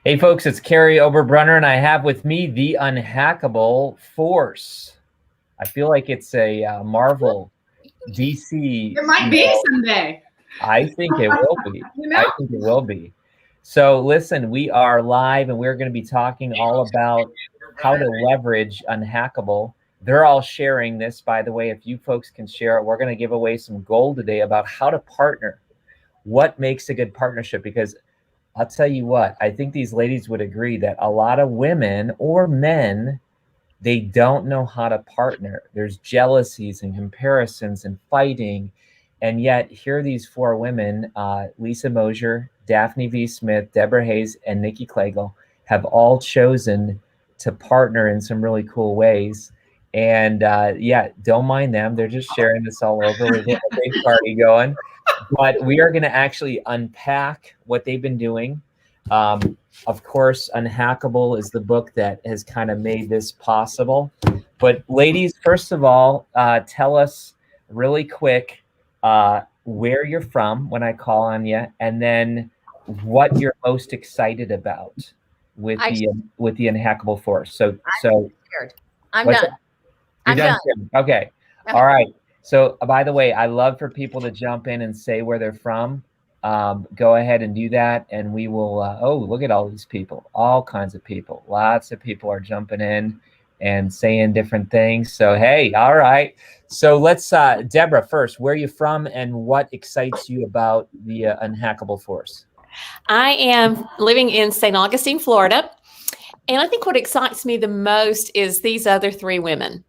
Hey folks, it's Carrie Oberbrunner, and I have with me the Unhackable Force. I feel like it's a Marvel DC. It might be someday. I think it will be. You know? I think it will be. So listen, we are live, and we're going to be talking all about how to leverage Unhackable. They're all sharing this, by the way. If you folks can share it, we're going to give away some gold today about how to partner. What makes a good partnership? Because I'll tell you what, I think these ladies would agree that a lot of women or men, they don't know how to partner. There's jealousies and comparisons and fighting. And yet, here are these four women, Lisa Mosier, Daphne V. Smith, Deborah Hayes, and Nikki Klegel, have all chosen to partner in some really cool ways. And yeah, don't mind them. They're just sharing this all over. We're getting a big party going. But we are going to actually unpack what they've been doing. Of course, Unhackable is the book that has kind of made this possible. But ladies, first of all, tell us really quick where you're from when I call on you, and then what you're most excited about with the Unhackable Force. So I'm done. You're done. Okay. All right. So, by the way, I love for people to jump in and say where they're from. Go ahead and do that, and we will. Oh, look at all these people, all kinds of people. Lots of people are jumping in and saying different things. So, hey, all right. So let's, Deborah, first, where are you from, and what excites you about the Unhackable Force? I am living in St. Augustine, Florida, and I think what excites me the most is these other three women.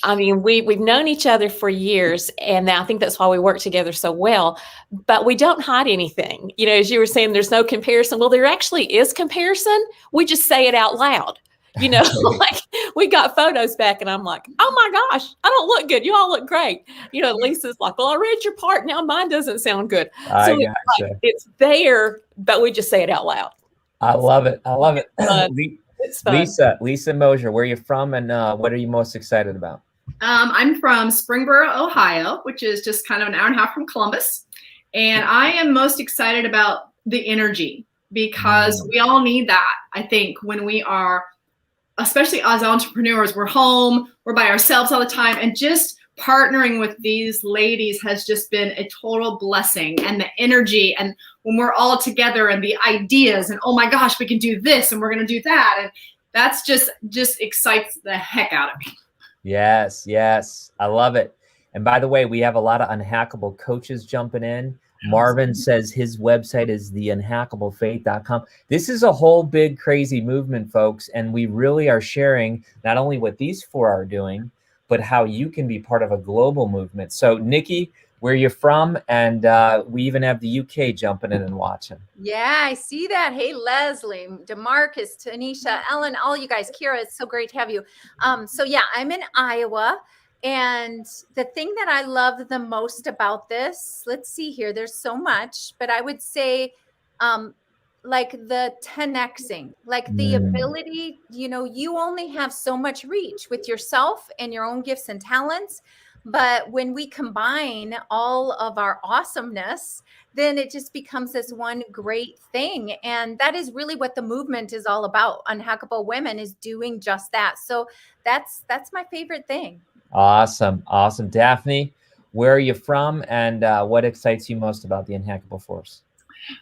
I mean, we've known each other for years, and I think that's why we work together so well, but we don't hide anything. You know, as you were saying, there's no comparison. Well, there actually is comparison. We just say it out loud. You know, like we got photos back and I'm like, oh my gosh, I don't look good. You all look great. You know, Lisa's like, well, I read your part. Now mine doesn't sound good. So it's there, but we just say it out loud. I love it. I love it. It's fun. Lisa Mosier, where are you from, and what are you most excited about? I'm from Springboro, Ohio, which is just kind of an hour and a half from Columbus. And I am most excited about the energy because we all need that. I think when we are, especially as entrepreneurs, we're home, we're by ourselves all the time, and just partnering with these ladies has just been a total blessing. And the energy, and when we're all together, and the ideas, and oh my gosh, we can do this and we're going to do that, and that's just excites the heck out of me. Yes, yes, I love it. And by the way, we have a lot of Unhackable coaches jumping in. Marvin says his website is theunhackablefaith.com. This is a whole big crazy movement, folks, and we really are sharing not only what these four are doing, but how you can be part of a global movement. So, Nikki, where you're from, and we even have the UK jumping in and watching. Yeah, I see that. Hey, Leslie, DeMarcus, Tanisha, Ellen, all you guys, Kira, it's so great to have you. So yeah, I'm in Iowa. And the thing that I love the most about this, let's see here, there's so much, but I would say like the 10xing, like the ability, you know, you only have so much reach with yourself and your own gifts and talents. But when we combine all of our awesomeness, then it just becomes this one great thing. And that is really what the movement is all about. Unhackable Women is doing just that. So that's my favorite thing. Awesome. Awesome. Daphne, where are you from, and what excites you most about the Unhackable Force?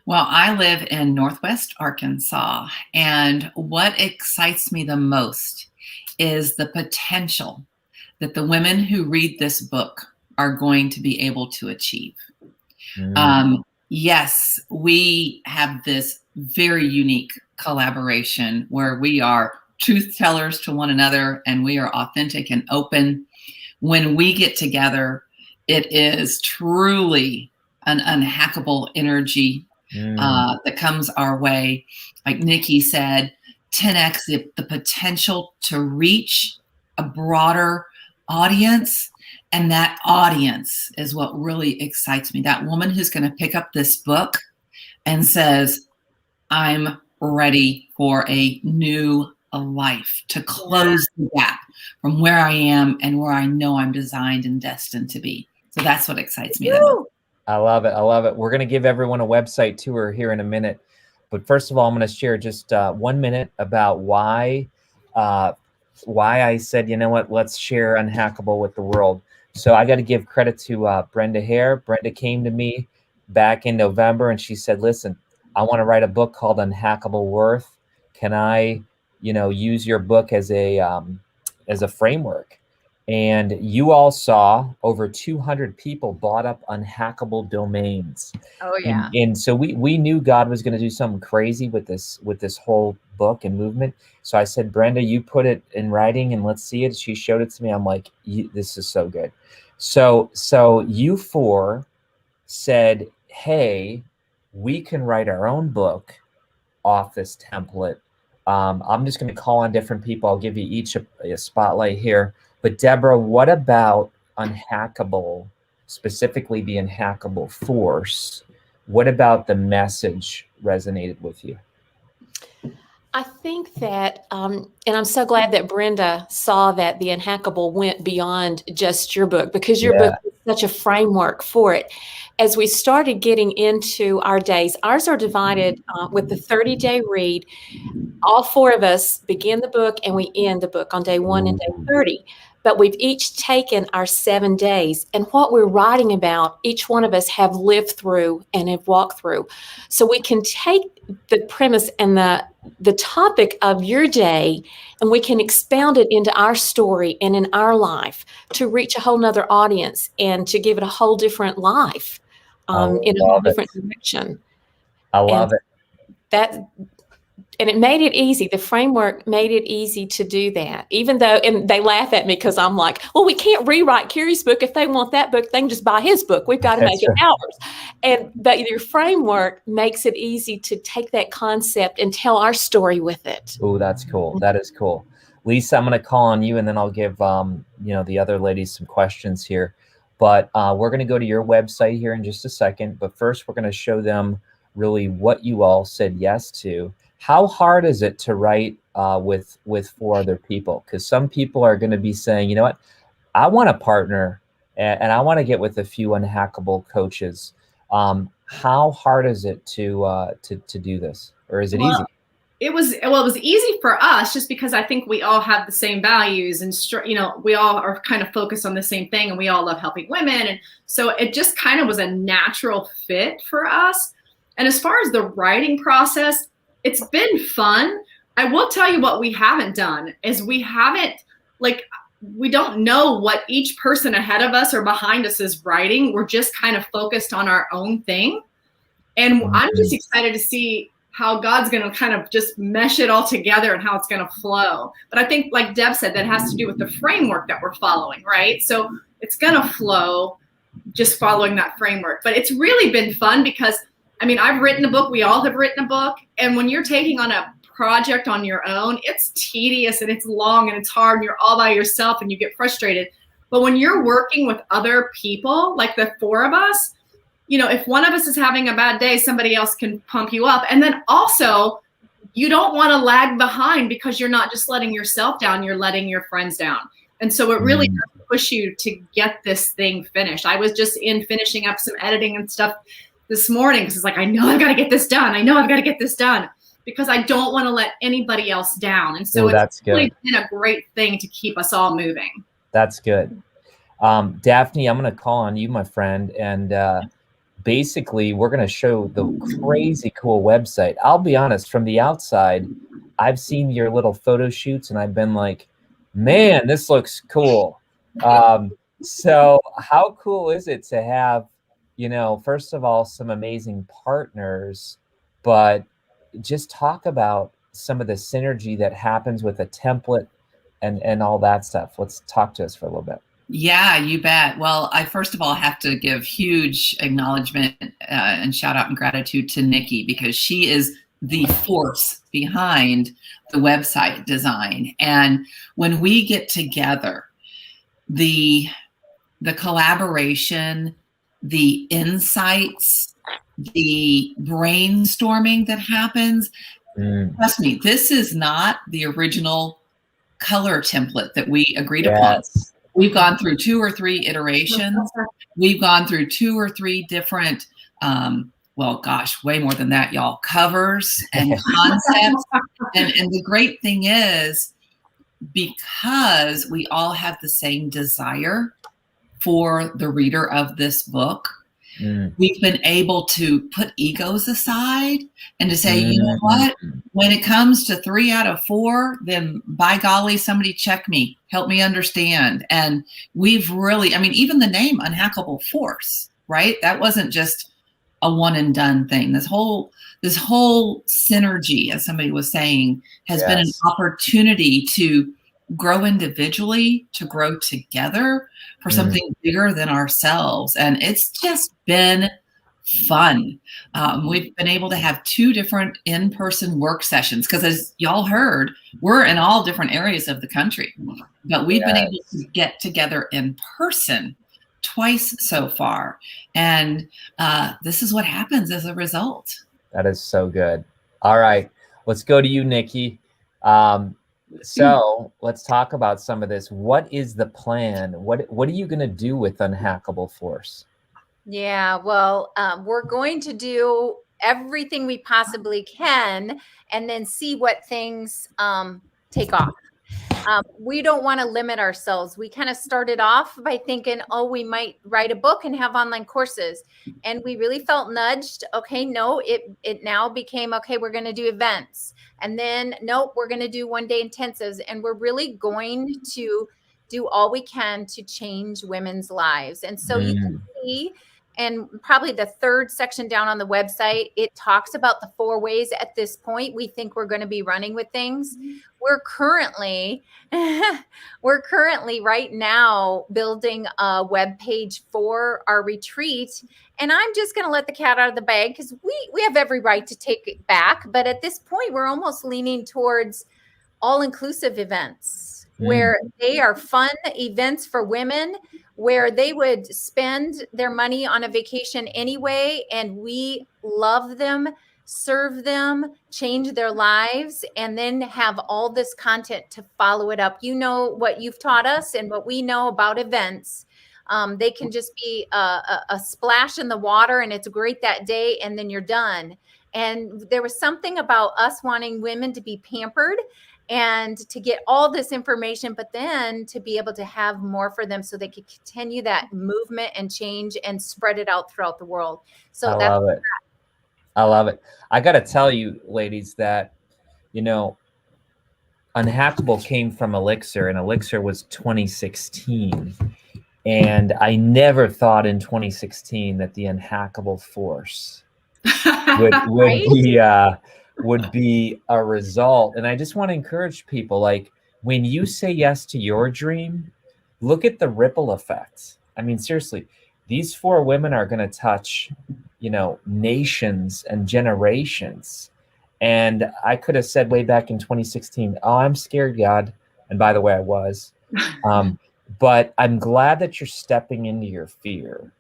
Well, I live in Northwest Arkansas, and what excites me the most is the potential that the women who read this book are going to be able to achieve. Yes, we have this very unique collaboration where we are truth tellers to one another, and we are authentic and open. When we get together, it is truly an unhackable energy that comes our way. Like Nikki said, 10x the potential to reach a broader audience. And that audience is what really excites me. That woman who's going to pick up this book and says, I'm ready for a new life, to close the gap from where I am and where I know I'm designed and destined to be. So that's what excites me. I love it. I love it. We're going to give everyone a website tour here in a minute. But first of all, I'm going to share just 1 minute about why I said, you know what, let's share Unhackable with the world. So I got to give credit to Brenda Hare. Brenda came to me back in November and she said, listen, I want to write a book called Unhackable Worth. Can I, use your book as a framework? And you all saw over 200 people bought up Unhackable domains. Oh yeah. And so we knew God was going to do something crazy with this whole book and movement. So I said, Brenda, you put it in writing and let's see it. She showed it to me. I'm like, this is so good. So you four said, hey, we can write our own book off this template. I'm just going to call on different people. I'll give you each a spotlight here. But Deborah, what about Unhackable, specifically the Unhackable Force? What about the message resonated with you? I think that, and I'm so glad that Brenda saw that the Unhackable went beyond just your book, because your book is such a framework for it. As we started getting into our days, ours are divided with the 30-day read. All four of us begin the book and we end the book on day 1 and day 30. But we've each taken our 7 days, and what we're writing about, each one of us have lived through and have walked through. So we can take the premise and the topic of your day, and we can expound it into our story and in our life to reach a whole nother audience and to give it a whole different life in a whole different direction. I love it. And it made it easy. The framework made it easy to do that, even though, and they laugh at me because I'm like, well, we can't rewrite Carrie's book. If they want that book, they can just buy his book. We've got to make it ours. But your framework makes it easy to take that concept and tell our story with it. Oh, that's cool. That is cool. Lisa, I'm going to call on you and then I'll give, the other ladies some questions here. But we're going to go to your website here in just a second. But first, we're going to show them really what you all said yes to. How hard is it to write with 4 other people? Because some people are going to be saying, you know what, I want to partner and I want to get with a few Unhackable coaches. How hard is it to do this, or is it easy? It was easy for us just because I think we all have the same values and, we all are kind of focused on the same thing and we all love helping women. And so it just kind of was a natural fit for us. And as far as the writing process, it's been fun. I will tell you what we haven't done is we don't know what each person ahead of us or behind us is writing. We're just kind of focused on our own thing. And I'm just excited to see how God's going to kind of just mesh it all together and how it's going to flow. But I think, like Deb said, that has to do with the framework that we're following, right? So it's going to flow just following that framework. But it's really been fun because I've written a book. We all have written a book. And when you're taking on a project on your own, it's tedious and it's long and it's hard and you're all by yourself and you get frustrated. But when you're working with other people, like the 4 of us, if one of us is having a bad day, somebody else can pump you up. And then also, you don't want to lag behind because you're not just letting yourself down, you're letting your friends down. And so it really does push you to get this thing finished. I was just finishing up some editing and stuff this morning because it's like, I know I've got to get this done. I know I've got to get this done because I don't want to let anybody else down. And so it's really been a great thing to keep us all moving. That's good. Daphne, I'm going to call on you, my friend. And basically, we're going to show the crazy cool website. I'll be honest, from the outside, I've seen your little photo shoots and I've been like, man, this looks cool. So how cool is it to have, first of all, some amazing partners, but just talk about some of the synergy that happens with a template and all that stuff. Let's talk to us for a little bit. Yeah, you bet. Well, I first of all have to give huge acknowledgement and shout out and gratitude to Nikki because she is the force behind the website design. And when we get together, the collaboration, the insights, the brainstorming that happens, trust me, this is not the original color template that we agreed upon. We've gone through 2 or 3 iterations. We've gone through 2 or 3 different well, gosh, way more than that, y'all, covers and concepts. And the great thing is, because we all have the same desire for the reader of this book, we've been able to put egos aside and to say, you know what, when it comes to 3 out of 4, then by golly, somebody check me, help me understand. And we've really, I mean, even the name Unhackable Force, right? That wasn't just a one and done thing. This whole synergy, as somebody was saying, has been an opportunity to grow individually, to grow together for something bigger than ourselves. And it's just been fun. We've been able to have 2 different in-person work sessions because, as y'all heard, we're in all different areas of the country, but we've been able to get together in person twice so far. And this is what happens as a result. That is so good. All right, let's go to you, Nikki. So let's talk about some of this. What is the plan? What are you going to do with Unhackable Force? Yeah, well, we're going to do everything we possibly can and then see what things take off. We don't want to limit ourselves. We kind of started off by thinking, oh, we might write a book and have online courses. And we really felt nudged. Okay, no, it now became, okay, we're going to do events. And then, nope, we're going to do one-day intensives. And we're really going to do all we can to change women's lives. And so you can see, and probably the 3rd section down on the website, it talks about the 4 ways at this point we think we're going to be running with things. We're currently right now building a web page for our retreat. And I'm just going to let the cat out of the bag because we have every right to take it back. But at this point, we're almost leaning towards all-inclusive events where they are fun events for women, where they would spend their money on a vacation anyway, and we love them, serve them, change their lives, and then have all this content to follow it up. You know what you've taught us and what we know about events. They can just be a splash in the water and it's great that day and then you're done. And there was something about us wanting women to be pampered and to get all this information, but then to be able to have more for them so they could continue that movement and change and spread it out throughout the world. So I love it. I love it. I got to tell you, ladies, that, you know, Unhackable came from Elixir, and Elixir was 2016. And I never thought in 2016 that the Unhackable Force would be a result. And I just want to encourage people, like, when you say yes to your dream, look at the ripple effects. I mean, seriously, these 4 women are going to touch, you know, nations and generations. And I could have said way back in 2016, oh, I'm scared, God. And by the way, I was. But I'm glad that you're stepping into your fear.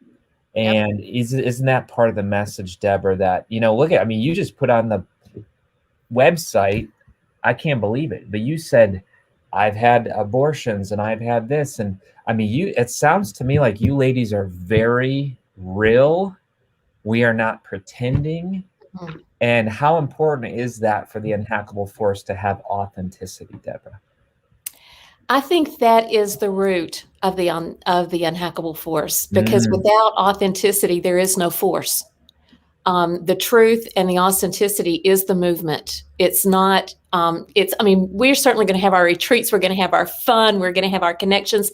And isn't that part of the message, Deborah, that, you know, look at, I mean, you just put on the website, I can't believe it, but you said, I've had abortions and I've had this. And I mean, it sounds to me like you ladies are very real. We are not pretending. And how important is that for the Unhackable Force to have authenticity, Deborah? I think that is the root of the Unhackable Force, because without authenticity, there is no force. The truth and the authenticity is the movement. It's not, I mean, we're certainly going to have our retreats. We're going to have our fun. We're going to have our connections,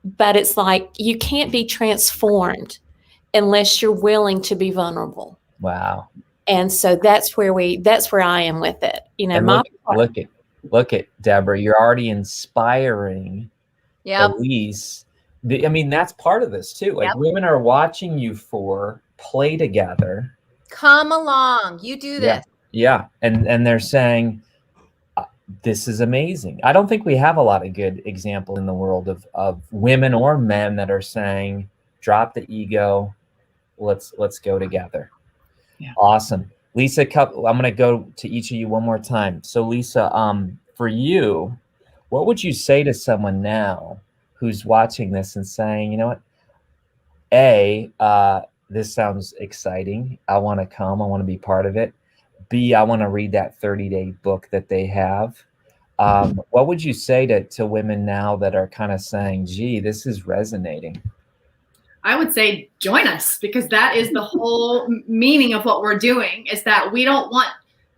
but it's like, you can't be transformed unless you're willing to be vulnerable. Wow. And so that's where I am with it. You know, look at Deborah, you're already inspiring Elise. I mean, that's part of this too. Like, women are watching you play together. Come along, you do this. Yeah. And they're saying, this is amazing. I don't think we have a lot of good examples in the world of women or men that are saying, drop the ego, let's go together. Yeah. Awesome. Lisa, I'm going to go to each of you one more time. So Lisa, for you, what would you say to someone now who's watching this and saying, you know what, this sounds exciting. I want to come. I want to be part of it. B, I want to read that 30-day book that they have. What would you say to women now that are kind of saying, gee, this is resonating? I would say join us, because that is the whole meaning of what we're doing, is that we don't want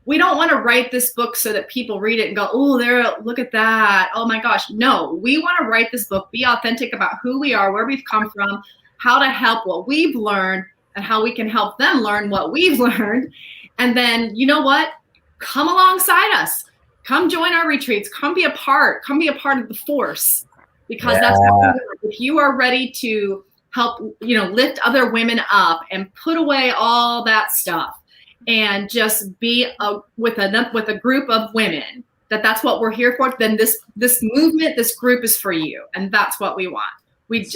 to write this book so that people read it and go, oh, there, look at that. Oh my gosh. No, we want to write this book, be authentic about who we are, where we've come from, how to help what we've learned, and how we can help them learn what we've learned. And then, you know what? Come alongside us. Come join our retreats. Come be a part of the force, because that's what we do. If you are ready to help, lift other women up and put away all that stuff and just be with a group of women, that's what we're here for, then this movement, this group is for you. And that's what we want. We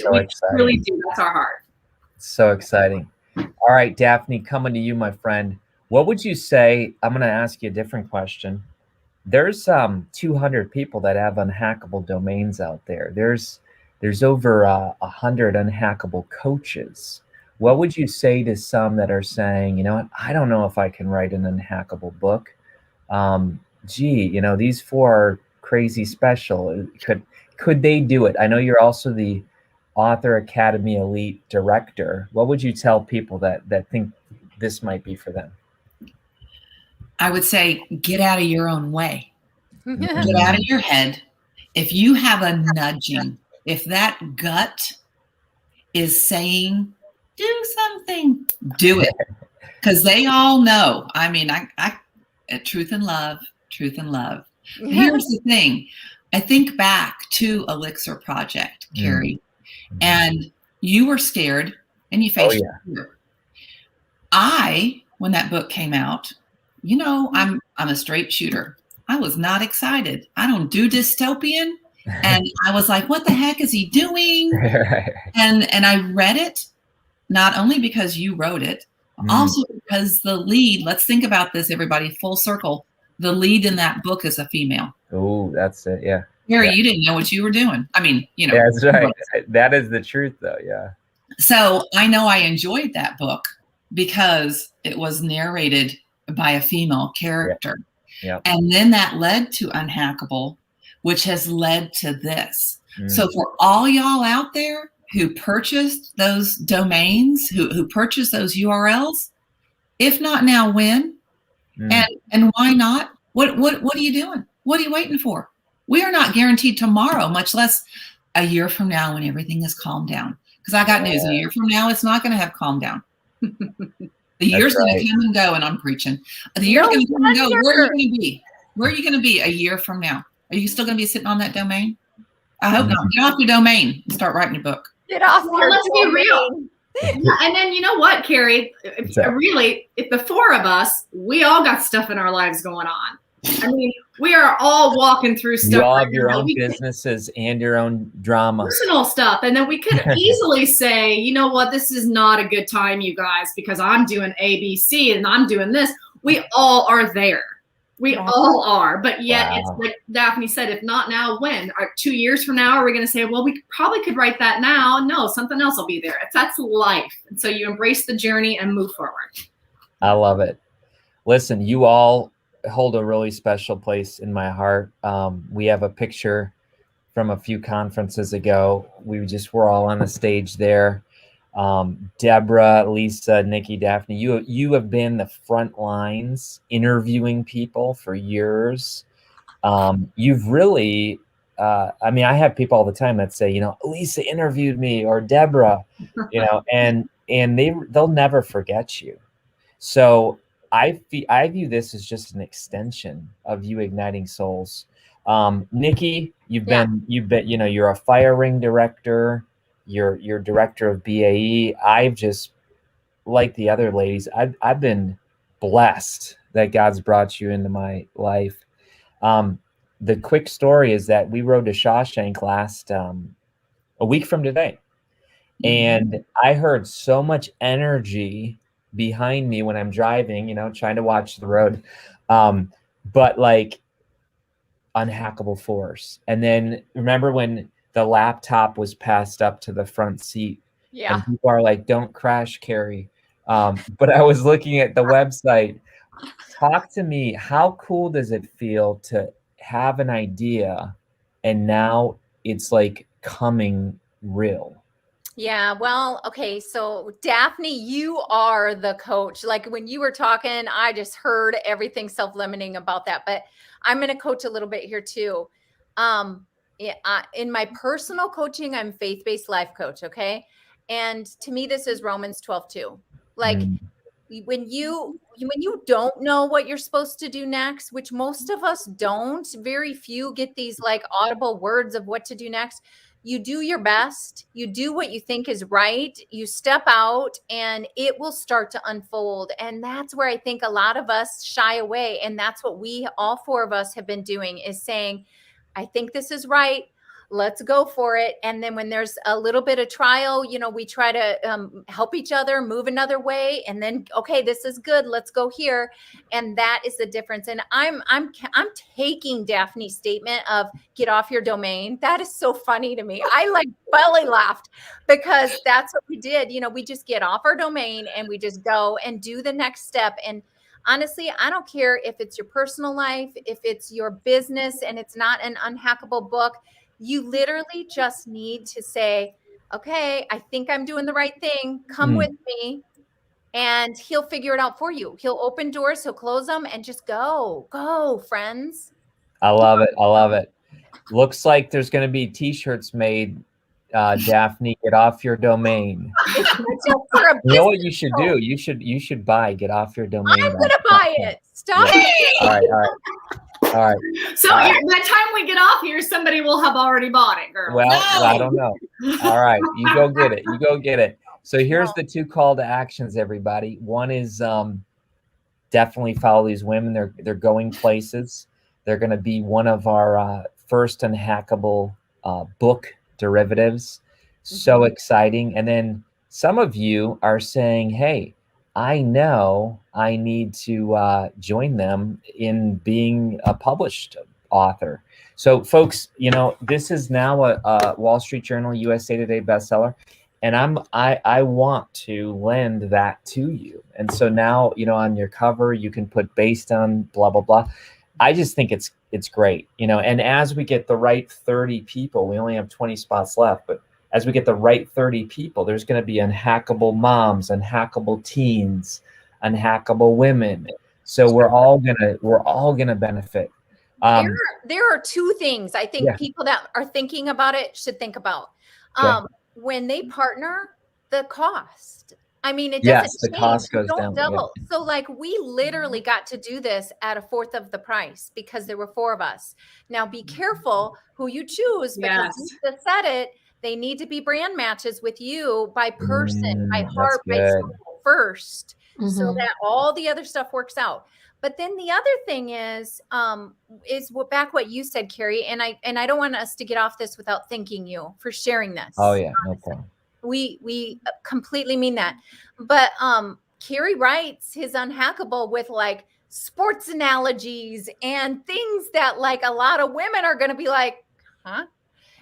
really do. That's our heart. So exciting. All right, Daphne, coming to you, my friend. What would you say? I'm going to ask you a different question. There's 200 people that have unhackable domains out there. There's over 100 unhackable coaches. What would you say to some that are saying, you know what, I don't know if I can write an unhackable book. Gee, these four are crazy special. Could they do it? I know you're also the Author Academy Elite Director. What would you tell people that think this might be for them? I would say, get out of your own way. Get out of your head. If you have a nudging, if that gut is saying, do something, do it. Because they all know. I mean, I truth and love. Here's the thing. I think back to Elixir Project, Carrie, and you were scared and you faced fear. When that book came out, I'm a straight shooter. I was not excited. I don't do dystopian. And I was like, what the heck is he doing? And I read it, not only because you wrote it, also because the lead, let's think about this, everybody, full circle. The lead in that book is a female. Oh, that's it. Yeah. Mary, you didn't know what you were doing. I mean, Yeah, that's right. That is the truth, though. Yeah. So I know I enjoyed that book because it was narrated by a female character. Yeah. And then that led to Unhackable, which has led to this. So for all y'all out there who purchased those domains, who purchased those URLs, if not now, when? And why not? What are you doing? What are you waiting for? We are not guaranteed tomorrow, much less a year from now when everything is calmed down. Because I got news. A year from now, it's not going to have calmed down. The year's going to come and go, and I'm preaching. The year's going to come and go. Where are you going to be? Where are you going to be a year from now? Are you still going to be sitting on that domain? I hope not. Get off your domain and start writing your book. Get off your let's be real. Yeah, and then you know what, Carrie? Really, if the four of us, we all got stuff in our lives going on. I mean, we are all walking through stuff. You all have your own businesses and your own drama. Personal stuff. And then we could easily say, you know what, this is not a good time, you guys, because I'm doing ABC and I'm doing this. We all are there. We all are. But yet it's like Daphne said, if not now, when? 2 years from now, are we going to say, well, we probably could write that now? No, something else will be there. That's life. And so you embrace the journey and move forward. I love it. Listen, you all hold a really special place in my heart. We have a picture from a few conferences ago. We were all on the stage there. Deborah, Lisa, Nikki, Daphne, you have been the front lines interviewing people for years. You've really, I mean, I have people all the time that say, Lisa interviewed me, or Deborah, and they'll never forget you. So I view this as just an extension of you igniting souls. Nikki, you've been, you're a fire ring director. You're director of BAE. I've just, like the other ladies, I've been blessed that God's brought you into my life. The quick story is that we rode to Shawshank last a week from today, and I heard so much energy behind me when I'm driving, trying to watch the road, but like unhackable force. And then remember when the laptop was passed up to the front seat Yeah. And people are like, don't crash, Carrie. But I was looking at the website. Talk to me. How cool does it feel to have an idea and now it's like coming real? Yeah, well, okay. So, Daphne, you are the coach. Like when you were talking, I just heard everything self-limiting about that. But I'm going to coach a little bit here too. In my personal coaching, I'm faith-based life coach. Okay. And to me, this is Romans 12:2. Like Mm, when you don't know what you're supposed to do next, which most of us don't, very few get these like audible words of what to do next. You do your best, you do what you think is right, you step out, and it will start to unfold. And that's where I think a lot of us shy away. And that's what we, all four of us, have been doing, is saying, I think this is right. Let's go for it. And then when there's a little bit of trial, we try to help each other move another way. And then, okay, this is good. Let's go here. And that is the difference. And I'm taking Daphne's statement of get off your domain. That is so funny to me. I like belly laughed because that's what we did. We just get off our domain and we just go and do the next step. And honestly, I don't care if it's your personal life, if it's your business and it's not an unhackable book. You literally just need to say, okay, I think I'm doing the right thing. Come with me. And he'll figure it out for you. He'll open doors, he'll close them, and just go, friends. I love it. I love it. Looks like there's going to be t-shirts made. Daphne, get off your domain. You know what you should do? You should buy get off your domain. I'm going to buy it. Stop it. All right. All right. So by the time we get off here, somebody will have already bought it, girl. Well, I don't know. All right. You go get it. You go get it. So here's the 2 call to actions, everybody. One is definitely follow these women. They're going places. They're going to be one of our first unhackable book derivatives. So exciting. And then some of you are saying, hey, I know I need to join them in being a published author. So folks, this is now a Wall Street Journal, USA Today bestseller. And I want to lend that to you. And so now, on your cover, you can put based on blah, blah, blah. I just think it's great, and as we get the right 30 people, we only have 20 spots left, but as we get the right 30 people, there's going to be unhackable moms, unhackable teens, unhackable women. So we're all gonna benefit. There are 2 things I think people that are thinking about it should think about. When they partner, the cost. I mean, it doesn't change. The cost goes down. Double. Yeah. So like we literally got to do this at a 1/4 of the price because there were 4 of us. Now be careful who you choose because you just said it. They need to be brand matches with you by person, by heart, by soul first, so that all the other stuff works out. But then the other thing is back what you said, Carrie, and I don't want us to get off this without thanking you for sharing this. Oh yeah, no problem. We completely mean that. But Carrie writes his Unhackable with like sports analogies and things that like a lot of women are going to be like, huh?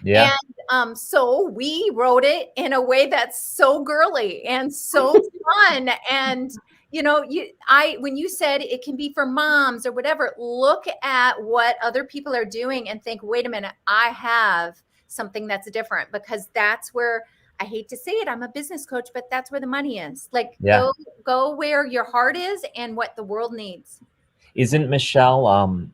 Yeah. And so we wrote it in a way that's so girly and so fun. And when you said it can be for moms or whatever, look at what other people are doing and think, wait a minute, I have something that's different, because that's where, I hate to say it, I'm a business coach, but that's where the money is. Like go where your heart is and what the world needs. Isn't Michelle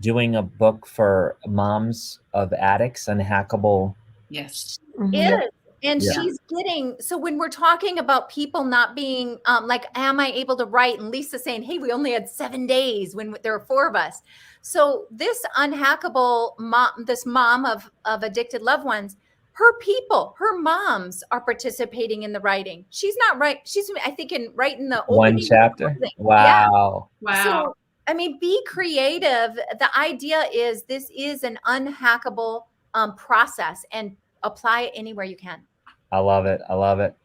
doing a book for moms of addicts, Unhackable? Yes. It is. And she's getting, so when we're talking about people not being like, am I able to write? And Lisa saying, hey, we only had 7 days when there were 4 of us. So this Unhackable mom, this mom of addicted loved ones, her moms are participating in the writing. She's not right. She's, I think, writing the one chapter. Wow. Yeah. Wow. So, I mean, be creative. The idea is this is an unhackable process, and apply it anywhere you can. I love it. I love it.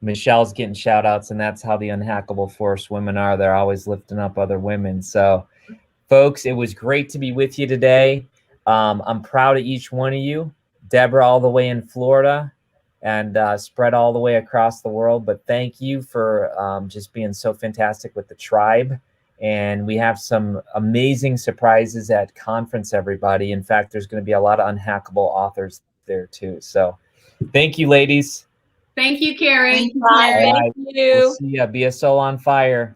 Michelle's getting shout outs, and that's how the Unhackable Force women are. They're always lifting up other women. So folks, it was great to be with you today. I'm proud of each one of you. Deborah, all the way in Florida. and spread all the way across the world. But thank you for just being so fantastic with the tribe. And we have some amazing surprises at conference, everybody. In fact, there's going to be a lot of Unhackable authors there too. So thank you, ladies. Thank you, Carrie. Thank you, Bye. Carrie. All Thank right. you. We'll see ya. BSO on fire.